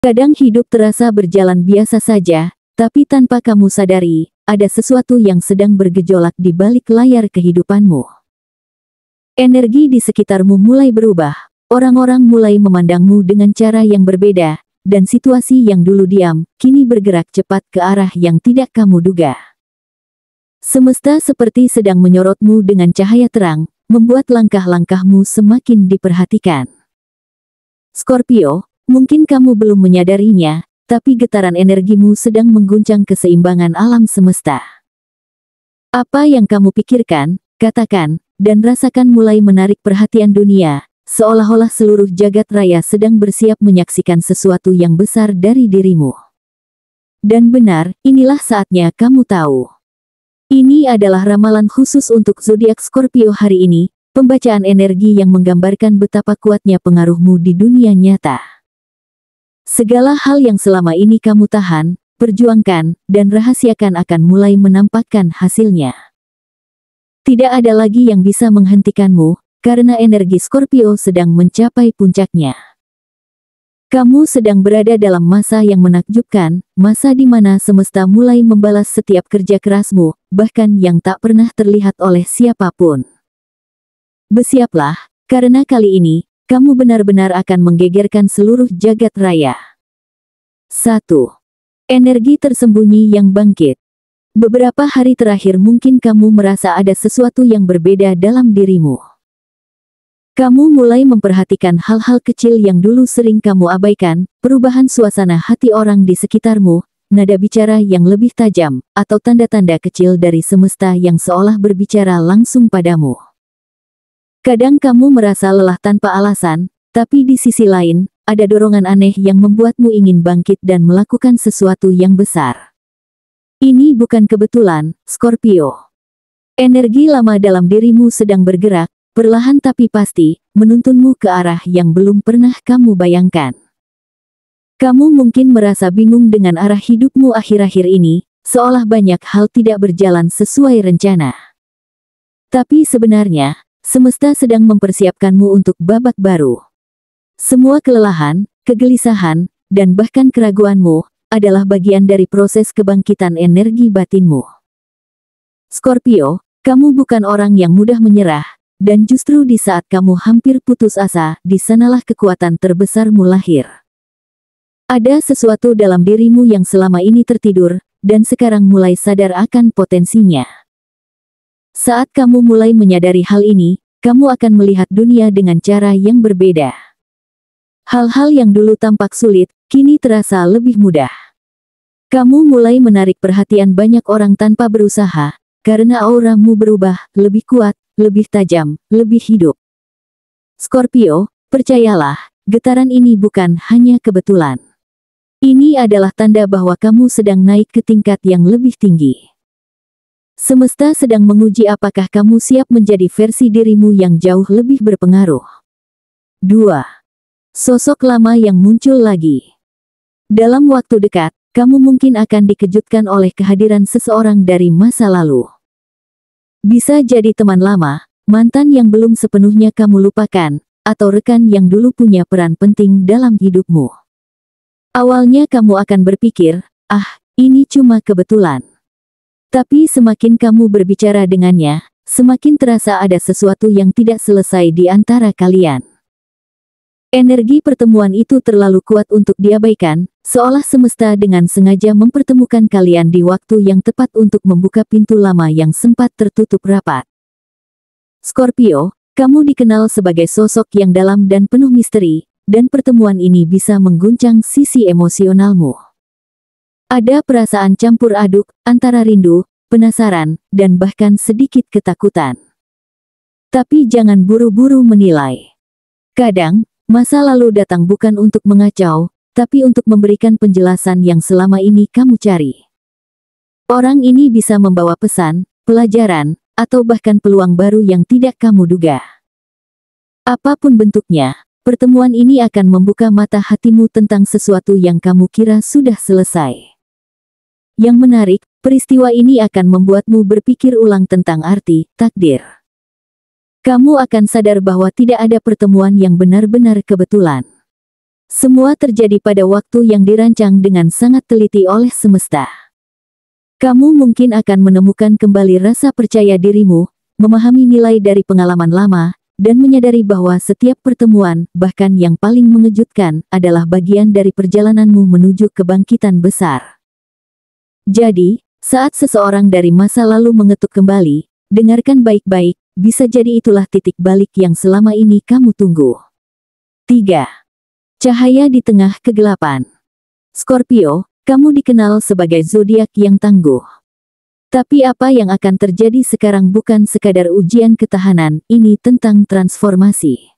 Kadang hidup terasa berjalan biasa saja, tapi tanpa kamu sadari, ada sesuatu yang sedang bergejolak di balik layar kehidupanmu. Energi di sekitarmu mulai berubah, orang-orang mulai memandangmu dengan cara yang berbeda, dan situasi yang dulu diam, kini bergerak cepat ke arah yang tidak kamu duga. Semesta seperti sedang menyorotmu dengan cahaya terang, membuat langkah-langkahmu semakin diperhatikan. Scorpio, mungkin kamu belum menyadarinya, tapi getaran energimu sedang mengguncang keseimbangan alam semesta. Apa yang kamu pikirkan, katakan, dan rasakan mulai menarik perhatian dunia, seolah-olah seluruh jagat raya sedang bersiap menyaksikan sesuatu yang besar dari dirimu. Dan benar, inilah saatnya kamu tahu. Ini adalah ramalan khusus untuk zodiak Scorpio hari ini, pembacaan energi yang menggambarkan betapa kuatnya pengaruhmu di dunia nyata. Segala hal yang selama ini kamu tahan, perjuangkan, dan rahasiakan akan mulai menampakkan hasilnya. Tidak ada lagi yang bisa menghentikanmu, karena energi Scorpio sedang mencapai puncaknya. Kamu sedang berada dalam masa yang menakjubkan, masa di mana semesta mulai membalas setiap kerja kerasmu, bahkan yang tak pernah terlihat oleh siapapun. Bersiaplah, karena kali ini, kamu benar-benar akan menggegerkan seluruh jagat raya. 1. Energi tersembunyi yang bangkit. Beberapa hari terakhir mungkin kamu merasa ada sesuatu yang berbeda dalam dirimu. Kamu mulai memperhatikan hal-hal kecil yang dulu sering kamu abaikan, perubahan suasana hati orang di sekitarmu, nada bicara yang lebih tajam, atau tanda-tanda kecil dari semesta yang seolah berbicara langsung padamu. Kadang kamu merasa lelah tanpa alasan, tapi di sisi lain, ada dorongan aneh yang membuatmu ingin bangkit dan melakukan sesuatu yang besar. Ini bukan kebetulan, Scorpio. Energi lama dalam dirimu sedang bergerak, perlahan tapi pasti, menuntunmu ke arah yang belum pernah kamu bayangkan. Kamu mungkin merasa bingung dengan arah hidupmu akhir-akhir ini, seolah banyak hal tidak berjalan sesuai rencana. Tapi sebenarnya, semesta sedang mempersiapkanmu untuk babak baru. Semua kelelahan, kegelisahan, dan bahkan keraguanmu, adalah bagian dari proses kebangkitan energi batinmu. Scorpio, kamu bukan orang yang mudah menyerah, dan justru di saat kamu hampir putus asa, di sanalah kekuatan terbesarmu lahir. Ada sesuatu dalam dirimu yang selama ini tertidur, dan sekarang mulai sadar akan potensinya. Saat kamu mulai menyadari hal ini, kamu akan melihat dunia dengan cara yang berbeda. Hal-hal yang dulu tampak sulit, kini terasa lebih mudah. Kamu mulai menarik perhatian banyak orang tanpa berusaha, karena auramu berubah, lebih kuat, lebih tajam, lebih hidup. Scorpio, percayalah, getaran ini bukan hanya kebetulan. Ini adalah tanda bahwa kamu sedang naik ke tingkat yang lebih tinggi. Semesta sedang menguji apakah kamu siap menjadi versi dirimu yang jauh lebih berpengaruh. 2. Sosok lama yang muncul lagi. Dalam waktu dekat, kamu mungkin akan dikejutkan oleh kehadiran seseorang dari masa lalu. Bisa jadi teman lama, mantan yang belum sepenuhnya kamu lupakan, atau rekan yang dulu punya peran penting dalam hidupmu. Awalnya kamu akan berpikir, ini cuma kebetulan. Tapi semakin kamu berbicara dengannya, semakin terasa ada sesuatu yang tidak selesai di antara kalian. Energi pertemuan itu terlalu kuat untuk diabaikan, seolah semesta dengan sengaja mempertemukan kalian di waktu yang tepat untuk membuka pintu lama yang sempat tertutup rapat. Scorpio, kamu dikenal sebagai sosok yang dalam dan penuh misteri, dan pertemuan ini bisa mengguncang sisi emosionalmu. Ada perasaan campur aduk, antara rindu, penasaran, dan bahkan sedikit ketakutan. Tapi jangan buru-buru menilai. Kadang, masa lalu datang bukan untuk mengacau, tapi untuk memberikan penjelasan yang selama ini kamu cari. Orang ini bisa membawa pesan, pelajaran, atau bahkan peluang baru yang tidak kamu duga. Apapun bentuknya, pertemuan ini akan membuka mata hatimu tentang sesuatu yang kamu kira sudah selesai. Yang menarik, peristiwa ini akan membuatmu berpikir ulang tentang arti takdir. Kamu akan sadar bahwa tidak ada pertemuan yang benar-benar kebetulan. Semua terjadi pada waktu yang dirancang dengan sangat teliti oleh semesta. Kamu mungkin akan menemukan kembali rasa percaya dirimu, memahami nilai dari pengalaman lama, dan menyadari bahwa setiap pertemuan, bahkan yang paling mengejutkan, adalah bagian dari perjalananmu menuju kebangkitan besar. Jadi, saat seseorang dari masa lalu mengetuk kembali, dengarkan baik-baik, bisa jadi itulah titik balik yang selama ini kamu tunggu. 3. Cahaya di tengah kegelapan. Scorpio, kamu dikenal sebagai zodiak yang tangguh. Tapi apa yang akan terjadi sekarang bukan sekadar ujian ketahanan, ini tentang transformasi.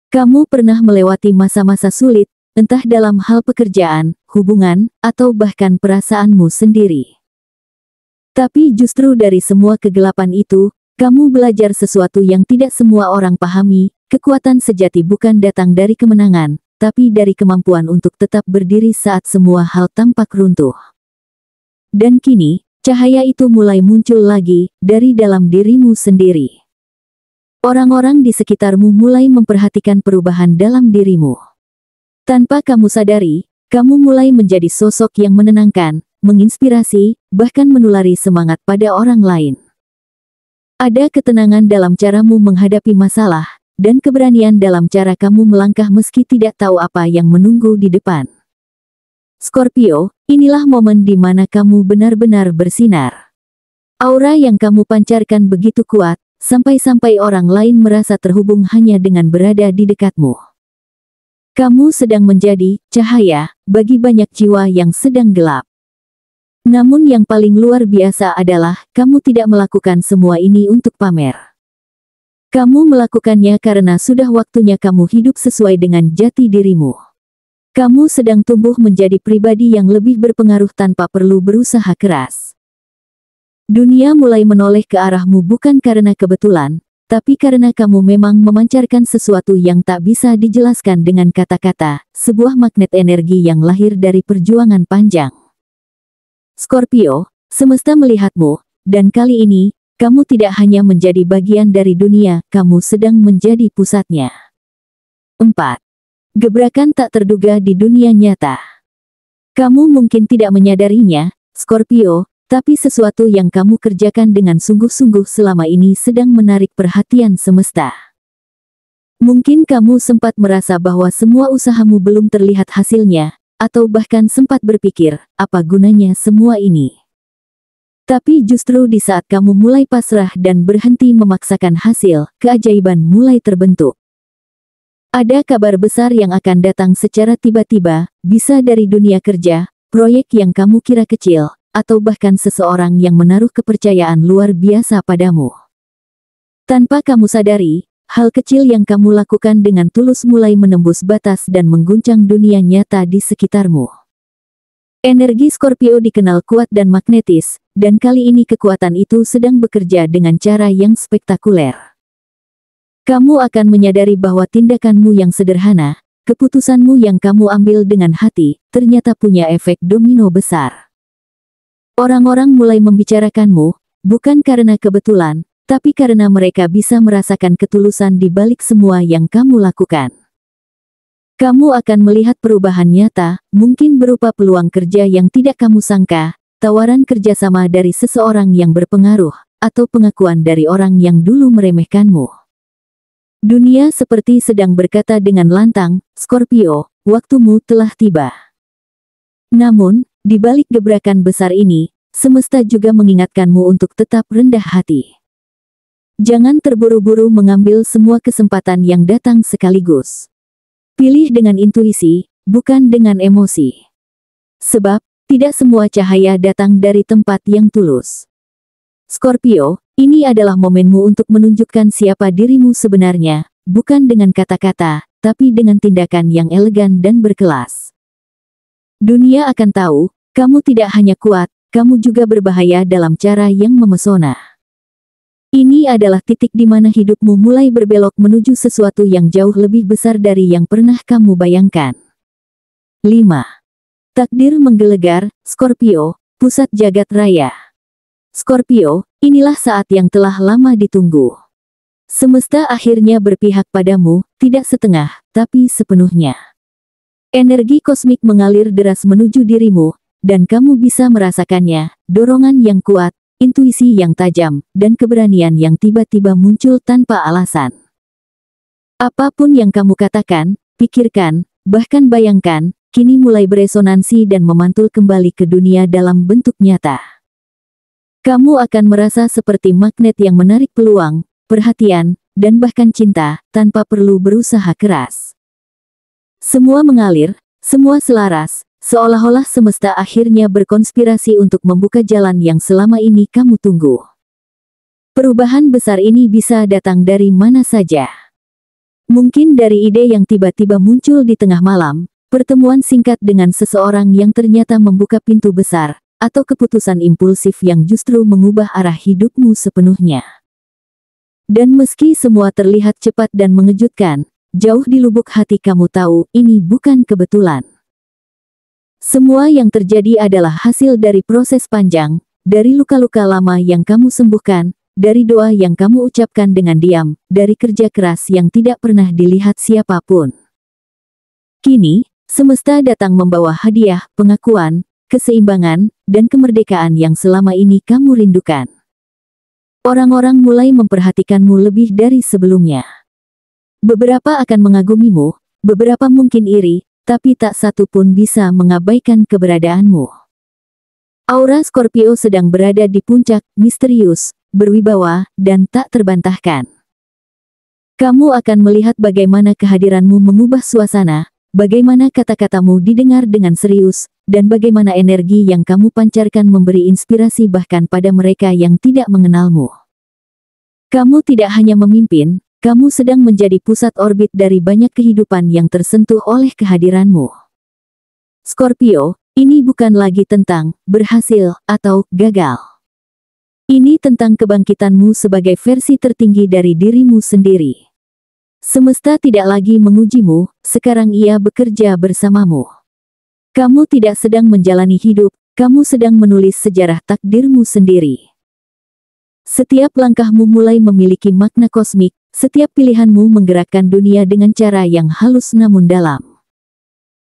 Kamu pernah melewati masa-masa sulit, entah dalam hal pekerjaan, hubungan, atau bahkan perasaanmu sendiri. Tapi justru dari semua kegelapan itu, kamu belajar sesuatu yang tidak semua orang pahami, kekuatan sejati bukan datang dari kemenangan, tapi dari kemampuan untuk tetap berdiri saat semua hal tampak runtuh. Dan kini, cahaya itu mulai muncul lagi, dari dalam dirimu sendiri. Orang-orang di sekitarmu mulai memperhatikan perubahan dalam dirimu. Tanpa kamu sadari, kamu mulai menjadi sosok yang menenangkan, menginspirasi, bahkan menulari semangat pada orang lain. Ada ketenangan dalam caramu menghadapi masalah, dan keberanian dalam cara kamu melangkah meski tidak tahu apa yang menunggu di depan. Scorpio, inilah momen di mana kamu benar-benar bersinar. Aura yang kamu pancarkan begitu kuat, sampai-sampai orang lain merasa terhubung hanya dengan berada di dekatmu. Kamu sedang menjadi cahaya bagi banyak jiwa yang sedang gelap. Namun yang paling luar biasa adalah, kamu tidak melakukan semua ini untuk pamer. Kamu melakukannya karena sudah waktunya kamu hidup sesuai dengan jati dirimu. Kamu sedang tumbuh menjadi pribadi yang lebih berpengaruh tanpa perlu berusaha keras. Dunia mulai menoleh ke arahmu bukan karena kebetulan, tapi karena kamu memang memancarkan sesuatu yang tak bisa dijelaskan dengan kata-kata, sebuah magnet energi yang lahir dari perjuangan panjang. Scorpio, semesta melihatmu, dan kali ini, kamu tidak hanya menjadi bagian dari dunia, kamu sedang menjadi pusatnya. 4. Gebrakan tak terduga di dunia nyata. Kamu mungkin tidak menyadarinya, Scorpio, tapi sesuatu yang kamu kerjakan dengan sungguh-sungguh selama ini sedang menarik perhatian semesta. Mungkin kamu sempat merasa bahwa semua usahamu belum terlihat hasilnya, atau bahkan sempat berpikir, apa gunanya semua ini? Tapi justru di saat kamu mulai pasrah dan berhenti memaksakan hasil, keajaiban mulai terbentuk. Ada kabar besar yang akan datang secara tiba-tiba, bisa dari dunia kerja, proyek yang kamu kira kecil, atau bahkan seseorang yang menaruh kepercayaan luar biasa padamu. Tanpa kamu sadari, hal kecil yang kamu lakukan dengan tulus mulai menembus batas dan mengguncang dunia nyata di sekitarmu. Energi Scorpio dikenal kuat dan magnetis, dan kali ini kekuatan itu sedang bekerja dengan cara yang spektakuler. Kamu akan menyadari bahwa tindakanmu yang sederhana, keputusanmu yang kamu ambil dengan hati, ternyata punya efek domino besar. Orang-orang mulai membicarakanmu, bukan karena kebetulan, tapi karena mereka bisa merasakan ketulusan di balik semua yang kamu lakukan. Kamu akan melihat perubahan nyata, mungkin berupa peluang kerja yang tidak kamu sangka, tawaran kerjasama dari seseorang yang berpengaruh, atau pengakuan dari orang yang dulu meremehkanmu. Dunia seperti sedang berkata dengan lantang, Scorpio, waktumu telah tiba. Namun, di balik gebrakan besar ini, semesta juga mengingatkanmu untuk tetap rendah hati. Jangan terburu-buru mengambil semua kesempatan yang datang sekaligus. Pilih dengan intuisi, bukan dengan emosi. Sebab, tidak semua cahaya datang dari tempat yang tulus. Scorpio, ini adalah momenmu untuk menunjukkan siapa dirimu sebenarnya, bukan dengan kata-kata, tapi dengan tindakan yang elegan dan berkelas. Dunia akan tahu, kamu tidak hanya kuat, kamu juga berbahaya dalam cara yang memesona. Ini adalah titik di mana hidupmu mulai berbelok menuju sesuatu yang jauh lebih besar dari yang pernah kamu bayangkan. 5. Takdir menggelegar, Scorpio, pusat jagat raya. Scorpio, inilah saat yang telah lama ditunggu. Semesta akhirnya berpihak padamu, tidak setengah, tapi sepenuhnya. Energi kosmik mengalir deras menuju dirimu, dan kamu bisa merasakannya, dorongan yang kuat, intuisi yang tajam, dan keberanian yang tiba-tiba muncul tanpa alasan. Apapun yang kamu katakan, pikirkan, bahkan bayangkan, kini mulai beresonansi dan memantul kembali ke dunia dalam bentuk nyata. Kamu akan merasa seperti magnet yang menarik peluang, perhatian, dan bahkan cinta, tanpa perlu berusaha keras. Semua mengalir, semua selaras, seolah-olah semesta akhirnya berkonspirasi untuk membuka jalan yang selama ini kamu tunggu. Perubahan besar ini bisa datang dari mana saja. Mungkin dari ide yang tiba-tiba muncul di tengah malam, pertemuan singkat dengan seseorang yang ternyata membuka pintu besar, atau keputusan impulsif yang justru mengubah arah hidupmu sepenuhnya. Dan meski semua terlihat cepat dan mengejutkan, jauh di lubuk hati kamu tahu, ini bukan kebetulan. Semua yang terjadi adalah hasil dari proses panjang, dari luka-luka lama yang kamu sembuhkan, dari doa yang kamu ucapkan dengan diam, dari kerja keras yang tidak pernah dilihat siapapun. Kini, semesta datang membawa hadiah, pengakuan, keseimbangan, dan kemerdekaan yang selama ini kamu rindukan. Orang-orang mulai memperhatikanmu lebih dari sebelumnya. Beberapa akan mengagumimu, beberapa mungkin iri, tapi tak satu pun bisa mengabaikan keberadaanmu. Aura Scorpio sedang berada di puncak, misterius, berwibawa, dan tak terbantahkan. Kamu akan melihat bagaimana kehadiranmu mengubah suasana, bagaimana kata-katamu didengar dengan serius, dan bagaimana energi yang kamu pancarkan memberi inspirasi bahkan pada mereka yang tidak mengenalmu. Kamu tidak hanya memimpin, kamu sedang menjadi pusat orbit dari banyak kehidupan yang tersentuh oleh kehadiranmu. Scorpio, ini bukan lagi tentang berhasil atau gagal. Ini tentang kebangkitanmu sebagai versi tertinggi dari dirimu sendiri. Semesta tidak lagi mengujimu, sekarang ia bekerja bersamamu. Kamu tidak sedang menjalani hidup, kamu sedang menulis sejarah takdirmu sendiri. Setiap langkahmu mulai memiliki makna kosmik, setiap pilihanmu menggerakkan dunia dengan cara yang halus namun dalam.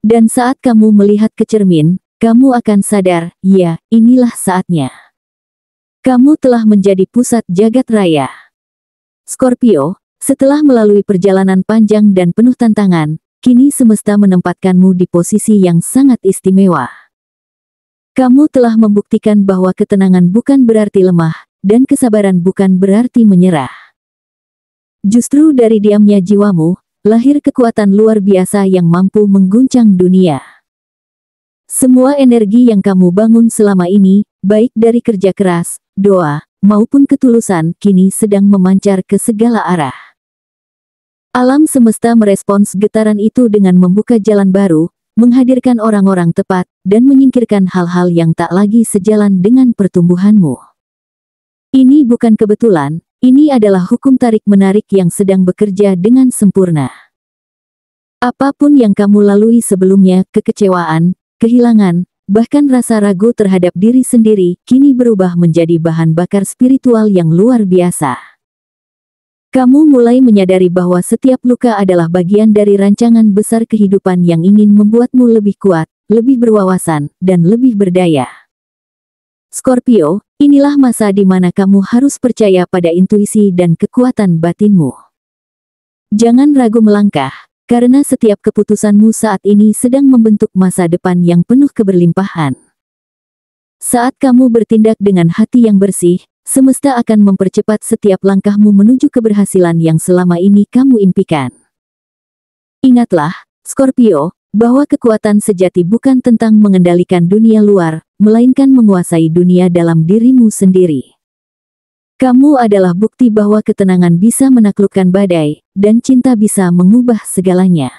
Dan saat kamu melihat ke cermin, kamu akan sadar, ya, inilah saatnya. Kamu telah menjadi pusat jagat raya. Scorpio, setelah melalui perjalanan panjang dan penuh tantangan, kini semesta menempatkanmu di posisi yang sangat istimewa. Kamu telah membuktikan bahwa ketenangan bukan berarti lemah, dan kesabaran bukan berarti menyerah. Justru dari diamnya jiwamu, lahir kekuatan luar biasa yang mampu mengguncang dunia. Semua energi yang kamu bangun selama ini, baik dari kerja keras, doa, maupun ketulusan, kini sedang memancar ke segala arah. Alam semesta merespons getaran itu dengan membuka jalan baru, menghadirkan orang-orang tepat, dan menyingkirkan hal-hal yang tak lagi sejalan dengan pertumbuhanmu. Ini bukan kebetulan, ini adalah hukum tarik-menarik yang sedang bekerja dengan sempurna. Apapun yang kamu lalui sebelumnya, kekecewaan, kehilangan, bahkan rasa ragu terhadap diri sendiri, kini berubah menjadi bahan bakar spiritual yang luar biasa. Kamu mulai menyadari bahwa setiap luka adalah bagian dari rancangan besar kehidupan yang ingin membuatmu lebih kuat, lebih berwawasan, dan lebih berdaya. Scorpio, inilah masa di mana kamu harus percaya pada intuisi dan kekuatan batinmu. Jangan ragu melangkah, karena setiap keputusanmu saat ini sedang membentuk masa depan yang penuh keberlimpahan. Saat kamu bertindak dengan hati yang bersih, semesta akan mempercepat setiap langkahmu menuju keberhasilan yang selama ini kamu impikan. Ingatlah, Scorpio, bahwa kekuatan sejati bukan tentang mengendalikan dunia luar, melainkan menguasai dunia dalam dirimu sendiri. Kamu adalah bukti bahwa ketenangan bisa menaklukkan badai, dan cinta bisa mengubah segalanya.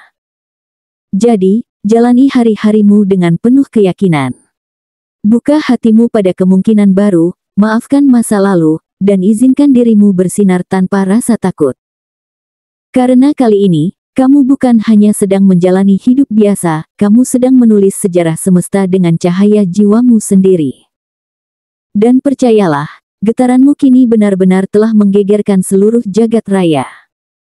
Jadi, jalani hari-harimu dengan penuh keyakinan. Buka hatimu pada kemungkinan baru, maafkan masa lalu, dan izinkan dirimu bersinar tanpa rasa takut. Karena kali ini, kamu bukan hanya sedang menjalani hidup biasa, kamu sedang menulis sejarah semesta dengan cahaya jiwamu sendiri. Dan percayalah, getaranmu kini benar-benar telah menggegerkan seluruh jagat raya.